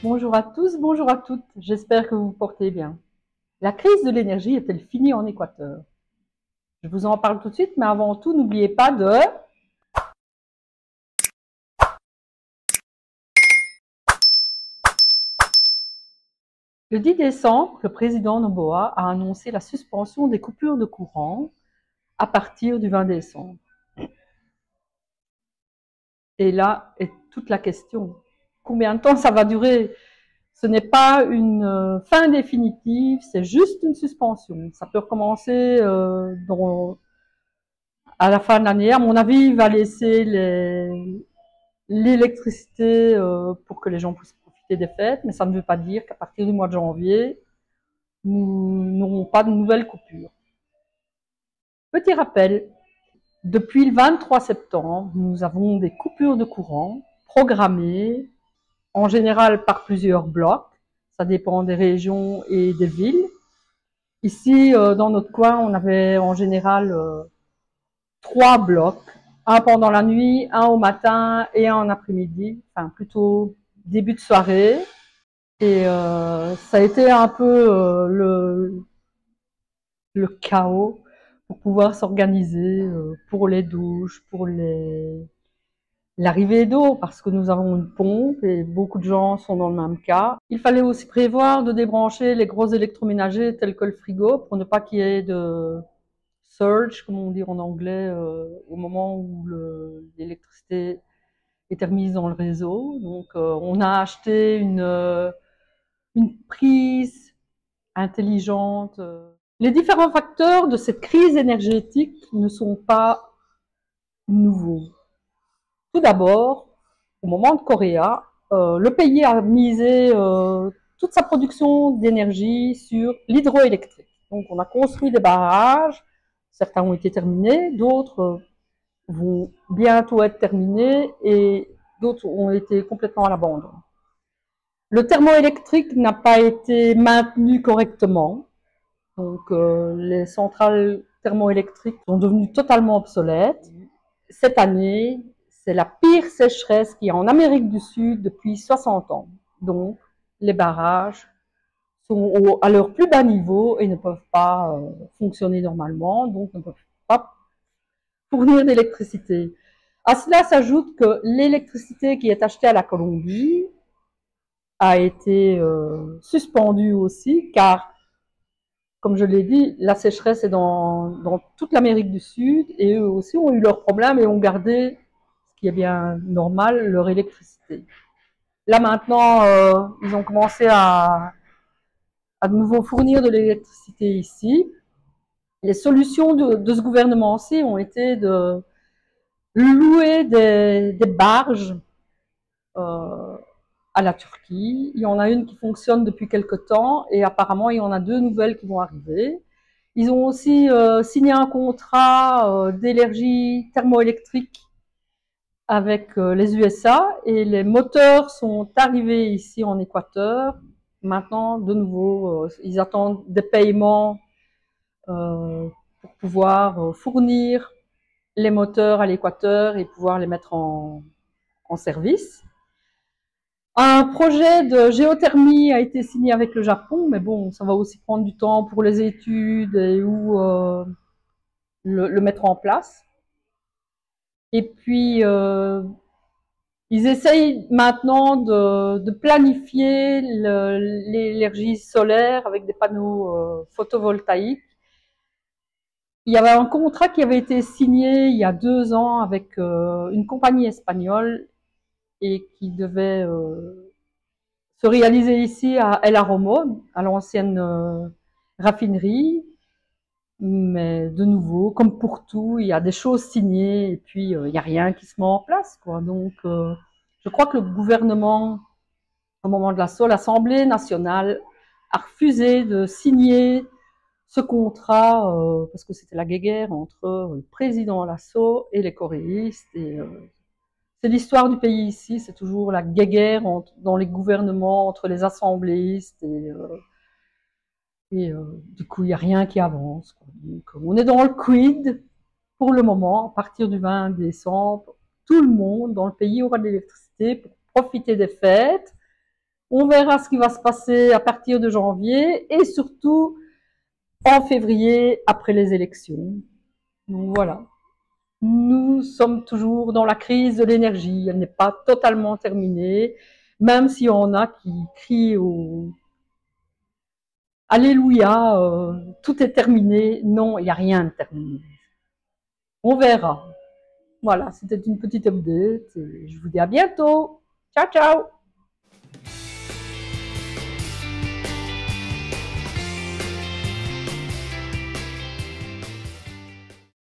Bonjour à tous, bonjour à toutes, j'espère que vous vous portez bien. La crise de l'énergie est-elle finie en Équateur? Je vous en parle tout de suite, mais avant tout, n'oubliez pas de... Le 10 décembre, le président Noboa a annoncé la suspension des coupures de courant à partir du 20 décembre. Et là est toute la question. Combien de temps ça va durer? Ce n'est pas une fin définitive, c'est juste une suspension. Ça peut recommencer à la fin de l'année. À mon avis, il va laisser l'électricité pour que les gens puissent profiter des fêtes, mais ça ne veut pas dire qu'à partir du mois de janvier, nous n'aurons pas de nouvelles coupures. Petit rappel, depuis le 23 septembre, nous avons des coupures de courant programmées, en général par plusieurs blocs. Ça dépend des régions et des villes. Ici, dans notre coin, on avait en général 3 blocs. Un pendant la nuit, un au matin et un en après-midi. Enfin, plutôt début de soirée. Et ça a été un peu le chaos pour pouvoir s'organiser pour les douches, pour l'arrivée d'eau, parce que nous avons une pompe et beaucoup de gens sont dans le même cas. Il fallait aussi prévoir de débrancher les gros électroménagers tels que le frigo pour ne pas qu'il y ait de surge, comme on dit en anglais, au moment où l'électricité était remise dans le réseau. Donc on a acheté une prise intelligente. Les différents facteurs de cette crise énergétique ne sont pas nouveaux. Tout d'abord, au moment de Corée, le pays a misé toute sa production d'énergie sur l'hydroélectrique. Donc on a construit des barrages, certains ont été terminés, d'autres vont bientôt être terminés et d'autres ont été complètement à l'abandon. Le thermoélectrique n'a pas été maintenu correctement, donc les centrales thermoélectriques sont devenues totalement obsolètes. Cette année, c'est la pire sécheresse qu'il y a en Amérique du Sud depuis 60 ans. Donc, les barrages sont à leur plus bas niveau et ne peuvent pas fonctionner normalement, donc ne peuvent pas fournir d'électricité. À cela s'ajoute que l'électricité qui est achetée à la Colombie a été suspendue aussi, car, comme je l'ai dit, la sécheresse est dans toute l'Amérique du Sud et eux aussi ont eu leurs problèmes et ont gardé, ce qui est bien normal, leur électricité. Là maintenant, ils ont commencé à de nouveau fournir de l'électricité ici. Les solutions de ce gouvernement-ci ont été de louer des barges à la Turquie. Il y en a une qui fonctionne depuis quelque temps et apparemment il y en a 2 nouvelles qui vont arriver. Ils ont aussi signé un contrat d'énergie thermoélectrique avec les USA et les moteurs sont arrivés ici en Équateur. Maintenant, de nouveau, ils attendent des paiements pour pouvoir fournir les moteurs à l'Équateur et pouvoir les mettre en service. Un projet de géothermie a été signé avec le Japon, mais bon, ça va aussi prendre du temps pour les études et où le mettre en place. Et puis, ils essayent maintenant de planifier l'énergie solaire avec des panneaux photovoltaïques. Il y avait un contrat qui avait été signé il y a 2 ans avec une compagnie espagnole et qui devait se réaliser ici à El Aromo, à l'ancienne raffinerie. Mais de nouveau, comme pour tout, il y a des choses signées et puis il n'y a rien qui se met en place, quoi. Donc, je crois que le gouvernement, au moment de l'assaut, l'Assemblée nationale a refusé de signer ce contrat parce que c'était la guéguerre entre le président Lasso et les coréistes. Et c'est l'histoire du pays ici, c'est toujours la guéguerre dans les gouvernements entre les assembléistes et du coup, il n'y a rien qui avance, quoi. Donc, on est dans le quid pour le moment. À partir du 20 décembre, tout le monde dans le pays aura de l'électricité pour profiter des fêtes On verra ce qui va se passer à partir de janvier et surtout en février après les élections. Donc voilà. Nous sommes toujours dans la crise de l'énergie. Elle n'est pas totalement terminée, même s'il y en a qui crient au Alléluia, tout est terminé. Non, il n'y a rien de terminé. On verra. Voilà, c'était une petite update. Et je vous dis à bientôt. Ciao, ciao!